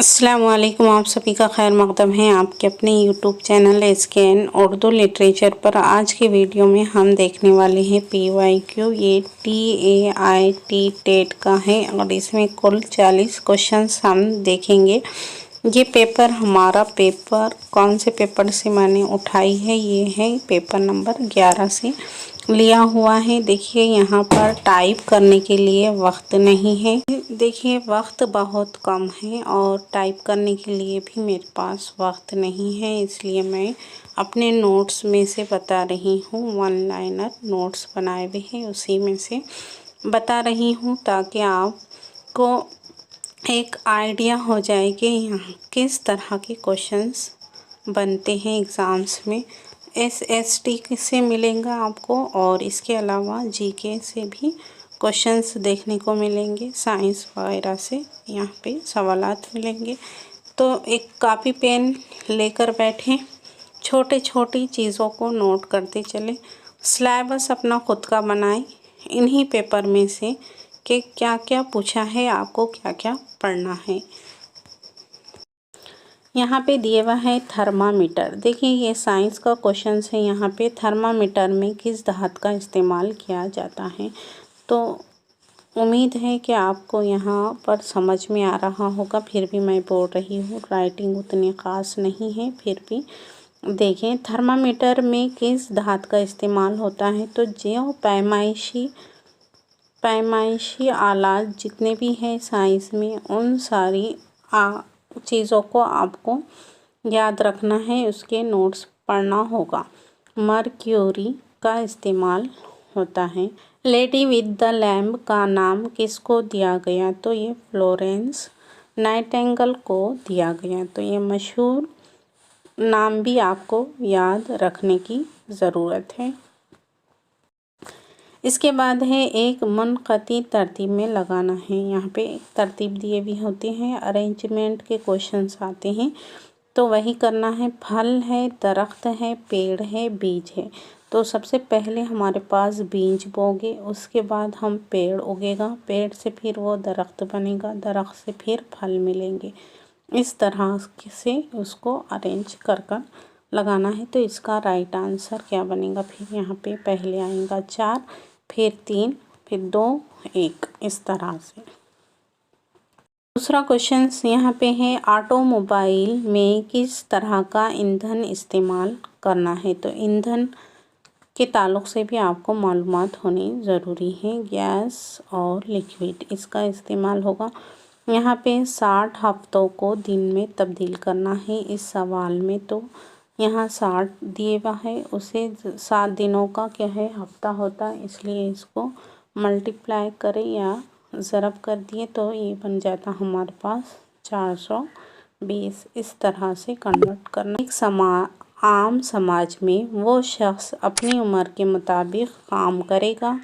अस्सलाम वालेकुम। आप सभी का खैर मकदम है आपके अपने YouTube channel SKN Urdu literature पर। आज के वीडियो में हम देखने वाले हैं PYQ। ये TAIT टेट का है और इसमें कुल 40 क्वेश्चंस हम देखेंगे। ये पेपर हमारा कौन से पेपर से मैंने उठाई है, ये है पेपर नंबर 11 से लिया हुआ है। देखिए यहाँ पर टाइप करने के लिए वक्त नहीं है। देखिए वक्त बहुत कम है और टाइप करने के लिए भी मेरे पास वक्त नहीं है, इसलिए मैं अपने नोट्स में से बता रही हूँ। वन लाइनर नोट्स बनाए हुए हैं, उसी में से बता रही हूँ ताकि आपको एक आइडिया हो जाए कि यहाँ किस तरह के क्वेश्चंस बनते हैं एग्ज़ाम्स में। SST से मिलेगा आपको और इसके अलावा GK से भी क्वेश्चंस देखने को मिलेंगे। साइंस वगैरह से यहाँ पे सवालात मिलेंगे। तो एक कॉपी पेन लेकर बैठें, छोटे छोटी चीज़ों को नोट करते चलें। सिलेबस अपना खुद का बनाएं इन्हीं पेपर में से कि क्या क्या पूछा है, आपको क्या क्या पढ़ना है। यहाँ पे दिया हुआ है थर्मामीटर। देखिए ये साइंस का क्वेश्चन है। यहाँ पे थर्मामीटर में किस धातु का इस्तेमाल किया जाता है। तो उम्मीद है कि आपको यहाँ पर समझ में आ रहा होगा, फिर भी मैं बोल रही हूँ, राइटिंग उतनी ख़ास नहीं है फिर भी। देखें थर्मामीटर में किस धातु का इस्तेमाल होता है। तो जो पैमाइशी आलात जितने भी हैं साइंस में, उन सारी चीज़ों को आपको याद रखना है, उसके नोट्स पढ़ना होगा। मर्क्यूरी का इस्तेमाल होता है। लेडी विद द लैम्प का नाम किसको दिया गया। तो ये फ्लोरेंस नाइटिंगेल को दिया गया। तो ये मशहूर नाम भी आपको याद रखने की ज़रूरत है। इसके बाद है एक मुनक़ती तरतीब में लगाना है। यहाँ पे तरतीब दिए भी होते हैं, अरेंजमेंट के क्वेश्चंस आते हैं, तो वही करना है। फल है, दरख्त है, पेड़ है, बीज है। तो सबसे पहले हमारे पास बीज बोगे, उसके बाद हम पेड़ उगेगा, पेड़ से फिर वो दरख्त बनेगा, दरख्त से फिर फल मिलेंगे। इस तरह से उसको अरेंज कर कर लगाना है। तो इसका राइट आंसर क्या बनेगा। फिर यहाँ पे पहले आएगा 4, फिर 3, फिर 2, 1, इस तरह से। दूसरा क्वेश्चन यहाँ पे है ऑटोमोबाइल में किस तरह का ईंधन इस्तेमाल करना है। तो ईंधन के ताल्लुक़ से भी आपको मालूमात होनी ज़रूरी है। गैस और लिक्विड, इसका इस्तेमाल होगा। यहाँ पे 60 हफ्तों को दिन में तब्दील करना है इस सवाल में। तो यहाँ 60 दिए हुआ है, उसे 7 दिनों का क्या है हफ्ता होता है, इसलिए इसको मल्टीप्लाई करें या ज़रब कर दिए तो ये बन जाता हमारे पास 420। इस तरह से कन्वर्ट करना। एक आम समाज में वो शख्स अपनी उम्र के मुताबिक काम करेगा,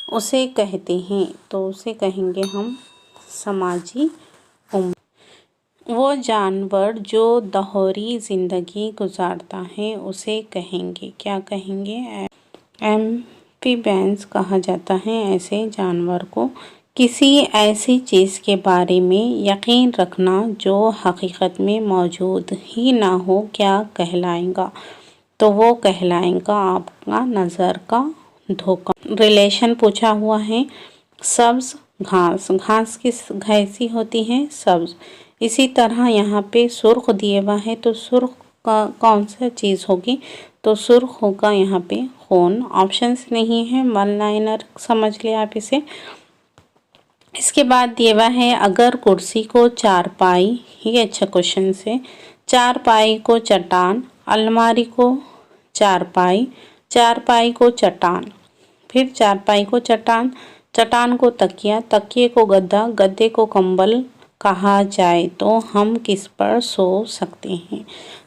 उसे कहते हैं। तो उसे कहेंगे हम समाजी उम्र। वो जानवर जो दोहरी ज़िंदगी गुजारता है, उसे कहेंगे, क्या कहेंगे, एम्फीबियंस कहा जाता है ऐसे जानवर को। किसी ऐसी चीज़ के बारे में यकीन रखना जो हकीकत में मौजूद ही ना हो, क्या कहलाएगा। तो वो कहलाएगा आपका नज़र का धोखा। रिलेशन पूछा हुआ है। सब्ज़ घास, घास किस कैसी होती है, सब्ज़। इसी तरह यहाँ पे सुर्ख दिए हुआ है, तो सुर्ख का कौन सा चीज़ होगी। तो सुर्ख होगा यहाँ पे खून। ऑप्शंस नहीं है, वन लाइनर समझ लिया आप इसे। इसके बाद दिया हुआ है अगर कुर्सी को चारपाई, ये अच्छा क्वेश्चन है। चारपाई को चट्टान, अलमारी को चारपाई, चारपाई को चट्टान, फिर चारपाई को चट्टान, चट्टान को तकिया, तकिए को गद्दा, गद्दे को कंबल कहा जाए तो हम किस पर सो सकते हैं।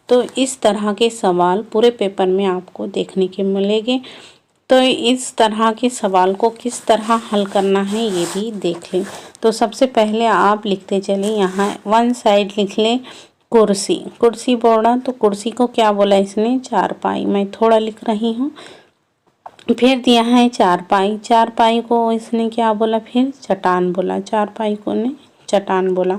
तो इस तरह के सवाल पूरे पेपर में आपको देखने के मिलेंगे। तो इस तरह के सवाल को किस तरह हल करना है ये भी देख लें। तो सबसे पहले आप लिखते चलें, यहाँ वन साइड लिख लें कुर्सी, कुर्सी बोला तो कुर्सी को क्या बोला इसने, चारपाई। मैं थोड़ा लिख रही हूँ। फिर दिया है चारपाई, चारपाई को इसने क्या बोला, फिर चट्टान बोला, चारपाई को ने चट्टान बोला।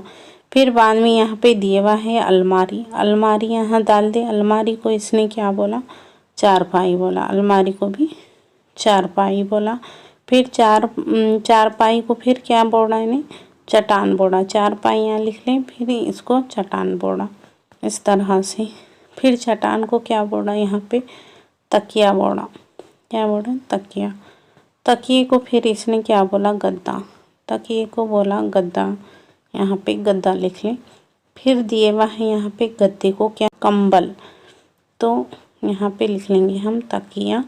फिर बाद में यहाँ पे दिया हुआ है अलमारी, अलमारी यहाँ डाल दे। अलमारी को इसने क्या बोला, चारपाई बोला। अलमारी को भी चारपाई बोला। फिर चारपाई को फिर क्या बोला इन्हें, चटान बोला। चारपाई यहाँ लिख लें, फिर इसको चटान बोला इस तरह से। फिर चटान को क्या बोला यहाँ पे, तकिया बोला। क्या बोला, तकिया। तकिए को फिर इसने क्या बोला, गद्दा। तकिए को बोला गद्दा। यहाँ पे गद्दा लिख लें। फिर दिए हुआ है यहाँ पे गद्दे को क्या, कंबल। तो यहाँ पे लिख लेंगे हम तकिया।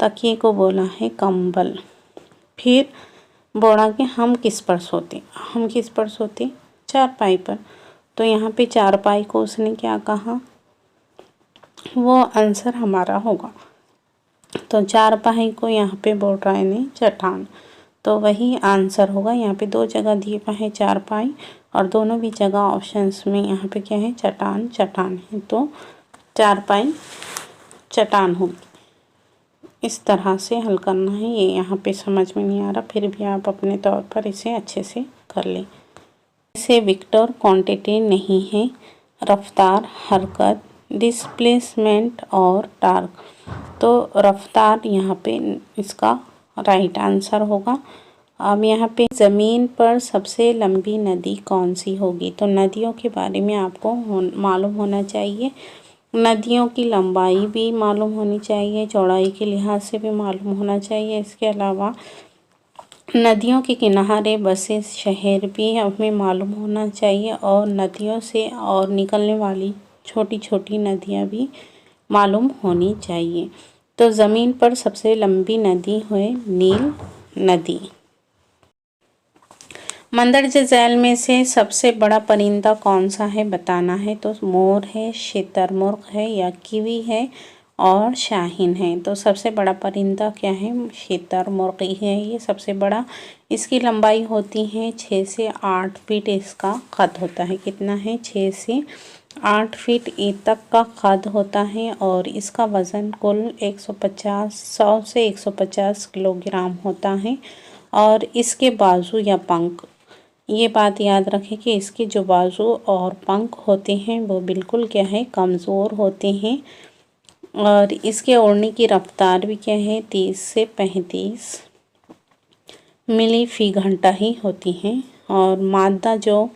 तकिए को बोला है कंबल। फिर बोला कि हम किस पर सोते, हम किस पर सोते, चारपाई पर। तो यहाँ पे चारपाई को उसने क्या कहा, वो आंसर हमारा होगा। तो चारपाई को यहाँ पे बोल रहा है नहीं, चटान। तो वही आंसर होगा। यहाँ पे दो जगह दिए हुए हैं चारपाई, और दोनों भी जगह ऑप्शंस में यहाँ पे क्या है, चटान चटान है। तो चारपाई चटान होगी। इस तरह से हल करना है। ये यहाँ पे समझ में नहीं आ रहा, फिर भी आप अपने तौर पर इसे अच्छे से कर लें। इसे विक्टर क्वांटिटी नहीं है, रफ्तार, हरकत, डिस्प्लेसमेंट और टार्क। तो रफ्तार यहाँ पे इसका राइट आंसर होगा। अब यहाँ पे ज़मीन पर सबसे लंबी नदी कौन सी होगी। तो नदियों के बारे में आपको मालूम होना चाहिए। नदियों की लंबाई भी मालूम होनी चाहिए, चौड़ाई के लिहाज से भी मालूम होना चाहिए। इसके अलावा नदियों के किनारे बसे शहर भी हमें मालूम होना चाहिए, और नदियों से और निकलने वाली छोटी छोटी नदियाँ भी मालूम होनी चाहिए। तो ज़मीन पर सबसे लंबी नदी है नील नदी। मंदरजा झैल में से सबसे बड़ा परिंदा कौन सा है बताना है। तो मोर है, शुतुरमुर्ग है, या कीवी है, और शाहीन है। तो सबसे बड़ा परिंदा क्या है, शुतुरमुर्ग ही है, ये सबसे बड़ा। इसकी लंबाई होती है 6 से 8 फीट। इसका कद होता है कितना है, 6 से 8 फीट तक का कद होता है। और इसका वज़न कुल 100 से 150 किलोग्राम होता है। और इसके बाजू या पंख, ये बात याद रखें कि इसके जो बाजू और पंख होते हैं वो बिल्कुल क्या है, कमज़ोर होते हैं। और इसके उड़ने की रफ्तार भी क्या है, 30 से 35 मील फी घंटा ही होती है। और मादा जो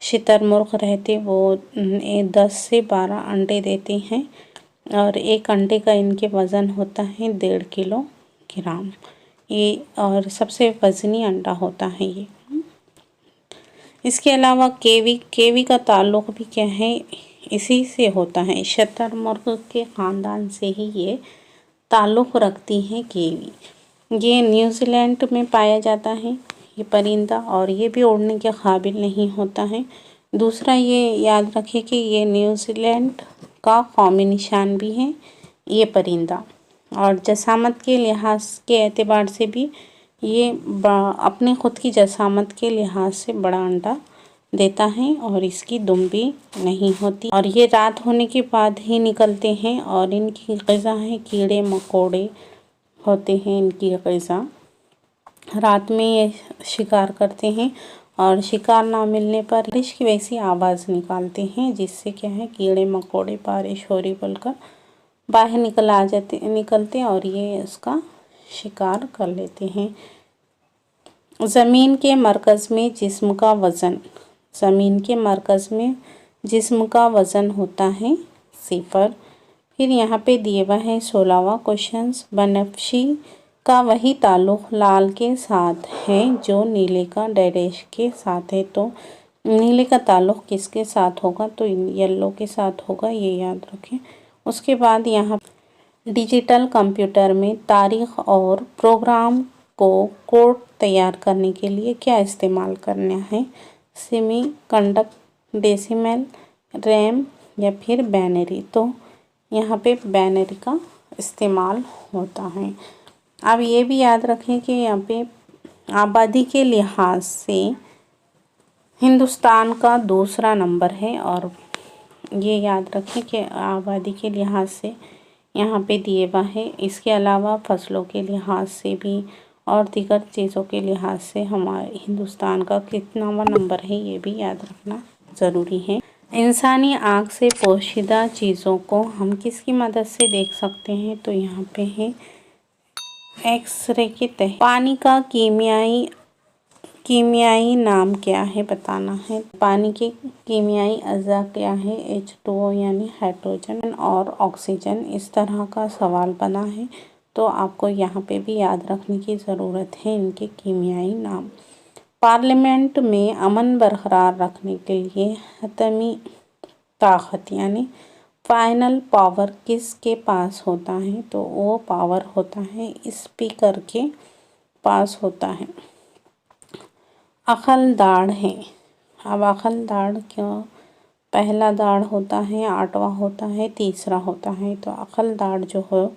शुतुरमुर्ग रहते वो 10 से 12 अंडे देते हैं, और एक अंडे का इनके वज़न होता है 1.5 किलोग्राम। ये और सबसे वज़नी अंडा होता है ये। इसके अलावा केवी का ताल्लुक़ भी क्या है, इसी से होता है। शुतुरमुर्ग के ख़ानदान से ही ये ताल्लुक़ रखती हैं केवी। ये न्यूजीलैंड में पाया जाता है ये परिंदा, और ये भी उड़ने के काबिल नहीं होता है। दूसरा ये याद रखें कि ये न्यूजीलैंड का कौमी निशान भी है ये परिंदा। और जसामत के लिहाज के एतबार से भी ये अपने ख़ुद की जसामत के लिहाज से बड़ा अंडा देता है, और इसकी दुम भी नहीं होती। और ये रात होने के बाद ही निकलते हैं, और इनकी ग़िज़ा है कीड़े मकोड़े होते हैं। इनकी ग़िज़ा रात में ये शिकार करते हैं, और शिकार ना मिलने पर बारिश की वैसी आवाज़ निकालते हैं, जिससे क्या है, कीड़े मकोड़े बारिश हो रही बोलकर बाहर निकलते और ये उसका शिकार कर लेते हैं। ज़मीन के मरकज़ में जिस्म का वज़न, ज़मीन के मरकज़ में जिस्म का वज़न होता है 0। फिर यहाँ पे दिए हुआ है 16वां क्वेश्चन, बनफशी का वही ताल्लुक़ लाल के साथ है जो नीले का डैश के साथ है। तो नीले का ताल्लुक़ किसके साथ होगा, तो येलो के साथ होगा, ये याद रखें। उसके बाद यहाँ डिजिटल कंप्यूटर में तारीख़ और प्रोग्राम को कोड तैयार करने के लिए क्या इस्तेमाल करना है, सेमीकंडक्टर, डेसिमल, रैम या फिर बाइनरी। तो यहाँ पे बाइनरी का इस्तेमाल होता है। अब ये भी याद रखें कि यहाँ पे आबादी के लिहाज से हिंदुस्तान का दूसरा नंबर है, और ये याद रखें कि आबादी के लिहाज से यहाँ पे दिए हुआ है। इसके अलावा फसलों के लिहाज से भी और दीगर चीज़ों के लिहाज से हमारे हिंदुस्तान का कितनावां नंबर है, ये भी याद रखना ज़रूरी है। इंसानी आँख से पोशीदा चीज़ों को हम किसकी मदद से देख सकते हैं? तो यहाँ पे है एक्सरे के तहत। पानी का कीमियाई नाम क्या है बताना है। पानी के कीमियाई अज़ा क्या है? H2O यानी हाइड्रोजन और ऑक्सीजन। इस तरह का सवाल बना है तो आपको यहाँ पे भी याद रखने की ज़रूरत है इनके कीमियाई नाम। पार्लियामेंट में अमन बरकरार रखने के लिए हतमी ताकत यानी फाइनल पावर किसके पास होता है? तो वो पावर होता है स्पीकर के पास होता है। अकल दाढ़ है। अब अकल दाढ़ क्यों? पहला दाढ़ होता है, 8वां होता है, तीसरा होता है। तो अकल दाढ़ जो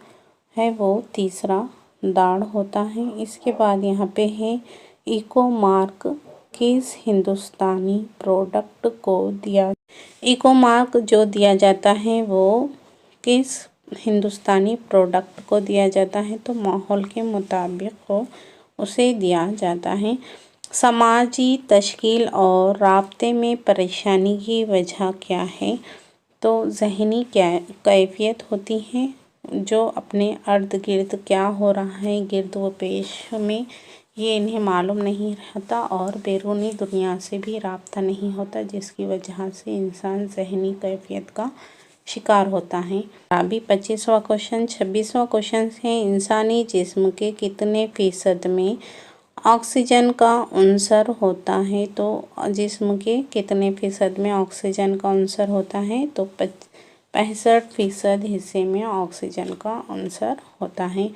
है वो तीसरा दाढ़ होता है। इसके बाद यहाँ पे है इको मार्क किस हिंदुस्तानी प्रोडक्ट को दिया? इको मार्क जो दिया जाता है वो किस हिंदुस्तानी प्रोडक्ट को दिया जाता है? तो माहौल के मुताबिक हो उसे दिया जाता है। समाजी तश्कील और राब्ते में परेशानी की वजह क्या है? तो ज़हनी कैफियत होती है जो अपने अर्द गिर्द क्या हो रहा है गिर्द व पेश में ये इन्हें मालूम नहीं रहता और बैरूनी दुनिया से भी राब्ता नहीं होता, जिसकी वजह से इंसान ज़हनी कैफियत का शिकार होता है। अभी 25वां क्वेश्चन 26वां क्वेश्चन है इंसानी जिस्म के कितने फ़ीसद में ऑक्सीजन का अंसर होता है? तो जिस्म के कितने फ़ीसद में ऑक्सीजन का अंसर होता है? तो 65% हिस्से में ऑक्सीजन का अंसर होता है।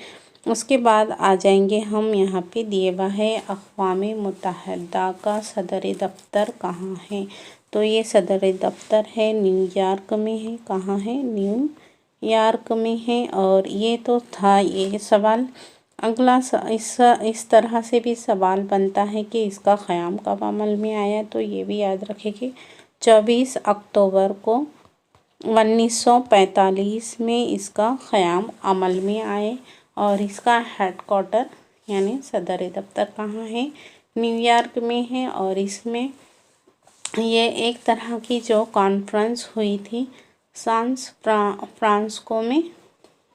उसके बाद आ जाएंगे हम यहाँ पे दिए हुआ है अक़वाम मुत्तहिदा का सदर दफ्तर कहाँ है? तो ये सदर दफ्तर है न्यूयॉर्क में है। कहाँ है? न्यूयॉर्क में है। और ये तो था ये सवाल। अगला इस तरह से भी सवाल बनता है कि इसका क़याम कब अमल में आया? तो ये भी याद रखें 24 अक्टूबर को 1945 में इसका क़याम अमल में आए। और इसका हेडक्वार्टर यानी सदर दफ्तर कहाँ है? न्यूयॉर्क में है। और इसमें ये एक तरह की जो कॉन्फ्रेंस हुई थी फ्रांसको में,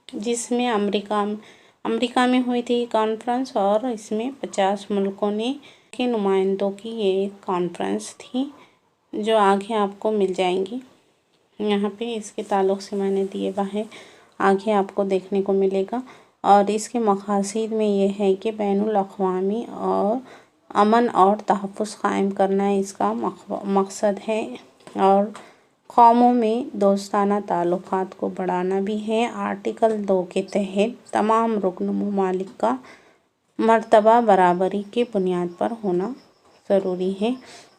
जिसमें अमेरिका में हुई थी कॉन्फ्रेंस और इसमें 50 मुल्कों ने के नुमाइंदों की ये कॉन्फ्रेंस थी जो आगे आपको मिल जाएंगी। यहाँ पे इसके ताल्लुक़ से मैंने दिए हुआ है, आगे आपको देखने को मिलेगा। और इसके मक़ासिद में ये है कि बैनुल अक़वामी और अमन और तहफ़्फ़ुज़ क़ायम करना इसका मकसद है और क़ौमों में दोस्ताना ताल्लुक़ात को बढ़ाना भी है। आर्टिकल 2 के तहत तमाम रुकन ममालिक का मर्तबा बराबरी के बुनियाद पर होना ज़रूरी है।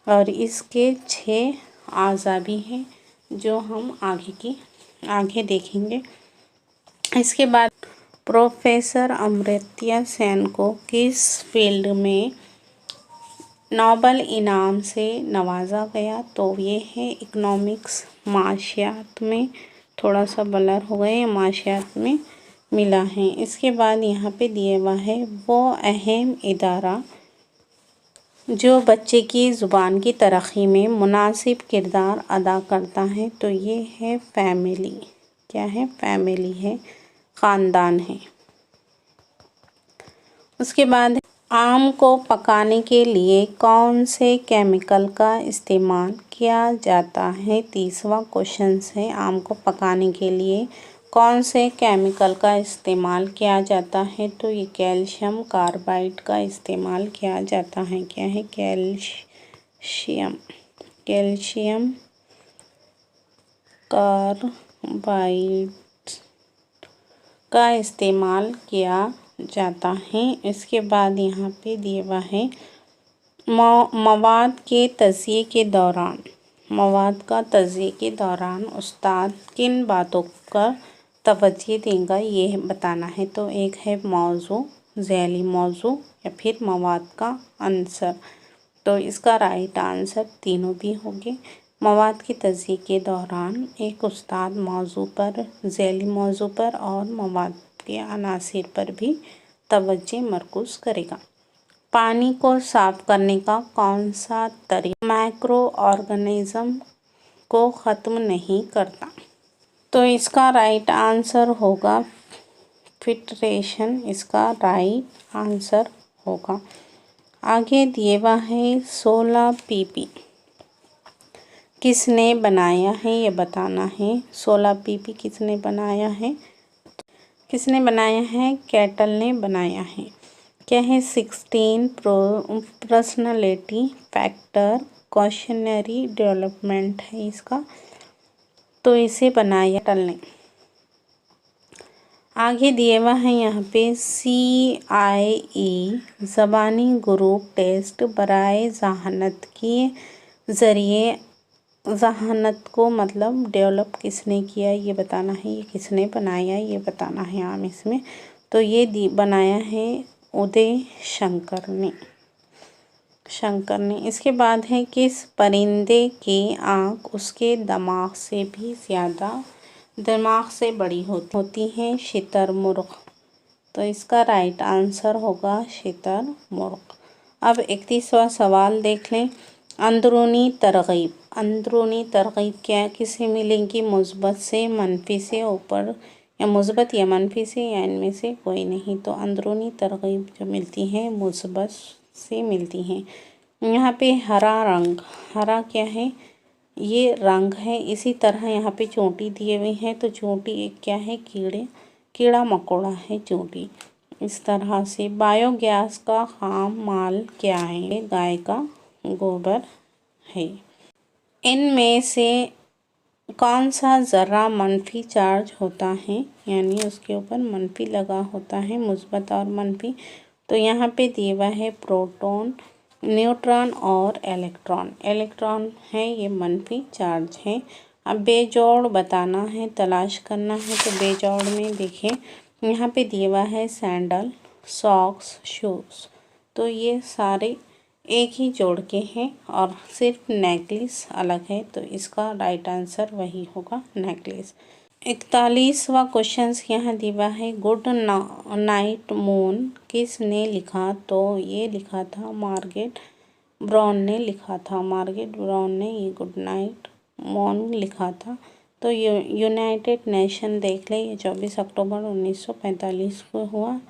और इसके 6 आज़ा भी हैं जो हम आगे देखेंगे। इसके बाद प्रोफेसर अमर्त्य सेन को किस फील्ड में नोबेल इनाम से नवाजा गया? तो ये है इकोनॉमिक्स, माशियात में थोड़ा सा ब्लर हो गए, माशियात में मिला है। इसके बाद यहाँ पे दिए हुआ है वो अहम इदारा जो बच्चे की ज़ुबान की तरक्की में मुनासिब किरदार अदा करता है। तो ये है फैमिली। क्या है? फैमिली है, ख़ानदान है। उसके बाद आम को पकाने के लिए कौन से केमिकल का इस्तेमाल किया जाता है? 30वां क्वेश्चन है आम को पकाने के लिए कौन से केमिकल का इस्तेमाल किया जाता है? तो ये कैल्शियम कार्बाइड का इस्तेमाल किया जाता है। क्या है? कैल्शियम कार्बाइड का इस्तेमाल किया जाता है। इसके बाद यहाँ पे दिया हुआ है मवाद के तज़िये के दौरान उस्ताद किन बातों का तवज्जो देगा ये बताना है। तो एक है मौजू, ज़ैली मौजू या फिर मवाद का अंसर। तो इसका राइट आंसर तीनों भी होंगे। मवाद के तज़िये के दौरान एक उस्ताद मौजू पर, ज़ैली मौजू पर और मवाद के अनासिर पर भी तवज्जो मरकूज़ करेगा। पानी को साफ करने का कौन सा तरीका माइक्रो ऑर्गेनिज्म को ख़त्म नहीं करता? तो इसका राइट आंसर होगा फिल्ट्रेशन। इसका राइट आंसर होगा। आगे दिए हुआ है 16 पीपी किसने बनाया है, ये बताना है। 16 पीपी किसने बनाया है? किसने बनाया है? कैटल ने बनाया है। क्या है? 16 पर्सनालिटी फैक्टर क्वेश्चनरी डेवलपमेंट है इसका, तो इसे बनाया कैटल ने। आगे दिए हुआ है यहाँ पे CIE ज़बानी ग्रुप टेस्ट बराए ज़हानत के ज़रिए ज़हानत को मतलब डेवलप किसने किया, ये बताना है। ये किसने बनाया, ये बताना है आम इसमें। तो ये बनाया है उदय शंकर ने। इसके बाद है किस परिंदे की आँख उसके दिमाग से भी ज़्यादा दिमाग से बड़ी होती हैं? शुतुरमुर्ग। तो इसका राइट आंसर होगा शुतुरमुर्ग। अब 31वां सवाल देख लें। अंदरूनी तरग़ीब क्या किसे मिलेंगी? मुस्बत से, मनफी से, ऊपर या मुस्बत या मनफी से, या इनमें से कोई नहीं। तो अंदरूनी तरग़ीब जो मिलती है मुस्बत से मिलती हैं। यहाँ पे हरा रंग, हरा क्या है? ये रंग है। इसी तरह यहाँ पे चोटी दिए हुए हैं, तो चोटी एक क्या है? कीड़ा मकोड़ा है चोटी। इस तरह से बायोगैस का खाम माल क्या है? गाय का गोबर है। इनमें से कौन सा ज़र्रा मनफी चार्ज होता है, यानी उसके ऊपर मनफी लगा होता है, मुस्बत और मनफी? तो यहाँ पे दिया हुआ है प्रोटॉन, न्यूट्रॉन और इलेक्ट्रॉन है, ये मनफी चार्ज है। अब बेजोड़ बताना है, तलाश करना है। तो बेजोड़ में देखिए यहाँ पे दिया हुआ है सैंडल, सॉक्स, शूज़। तो ये सारे एक ही जोड़ के हैं और सिर्फ नेकलेस अलग है, तो इसका राइट आंसर वही होगा, नेकलेस। 41वां क्वेश्चन यहाँ दिया है गुड नाइट मून किसने लिखा? तो ये लिखा था मार्गरेट ब्राउन ने लिखा था। मार्गरेट ब्राउन ने ये गुड नाइट मून लिखा था। तो यूनाइटेड नेशन देख ले, ये 24 अक्टूबर 1945 को हुआ।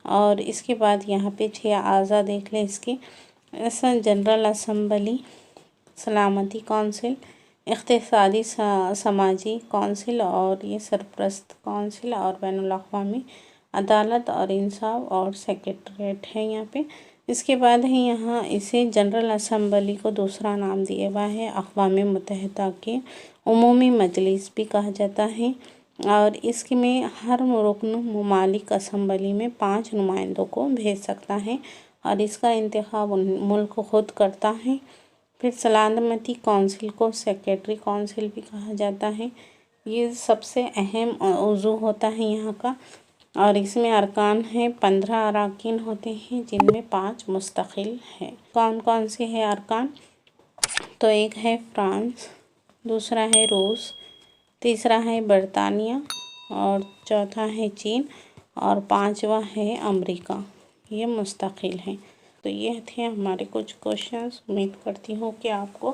और इसके बाद यहाँ पे 6 आज़ा देख ले इसकी। ऐसा जनरल असम्बली, सलामती कौंसिल, इक़्तिसादी समाजी कौंसिल, और ये सरप्रस्त कौंसिल, और बैनुल अक़वामी अदालत और इंसाफ और सेक्रेटरीट है यहाँ पे। इसके बाद है यहाँ इसे जनरल असम्बली को दूसरा नाम दिया हुआ है अक़वाम मुत्तहिदा के उमूमी मजलिस भी कहा जाता है। और इसमें हर रुकन ममालिक असम्बली में 5 नुमाइंदों को भेज सकता है और इसका इंतखाब मुल्क खुद करता है। फिर सलामती कौंसिल को सेक्रेटरी कौंसिल भी कहा जाता है। ये सबसे अहम उज़ू होता है यहाँ का। और इसमें अरकान हैं 15 अरकान होते हैं, जिनमें 5 मुस्तकिल हैं। कौन कौन से हैं अरकान? तो एक है फ्रांस, दूसरा है रूस, तीसरा है बरतानिया, और चौथा है चीन, और 5वां है अमेरिका। ये मुस्तकिल हैं। तो ये थे हमारे कुछ क्वेश्चंस। उम्मीद करती हूँ कि आपको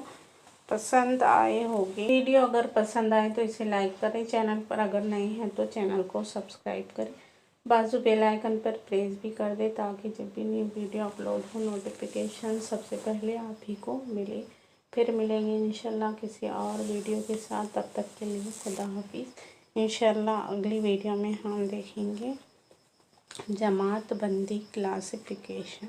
पसंद आए होंगे। वीडियो अगर पसंद आए तो इसे लाइक करें। चैनल पर अगर नए हैं तो चैनल को सब्सक्राइब करें। बाजू बेल आइकन पर प्रेस भी कर दें ताकि जब भी न्यू वीडियो अपलोड हो नोटिफिकेशन सबसे पहले आप ही को मिले। फिर मिलेंगे इंशाल्लाह किसी और वीडियो के साथ। तब तक के लिए खुदा हाफिज़। इंशाल्लाह अगली वीडियो में हम देखेंगे जमात बंदी क्लासिफिकेशन।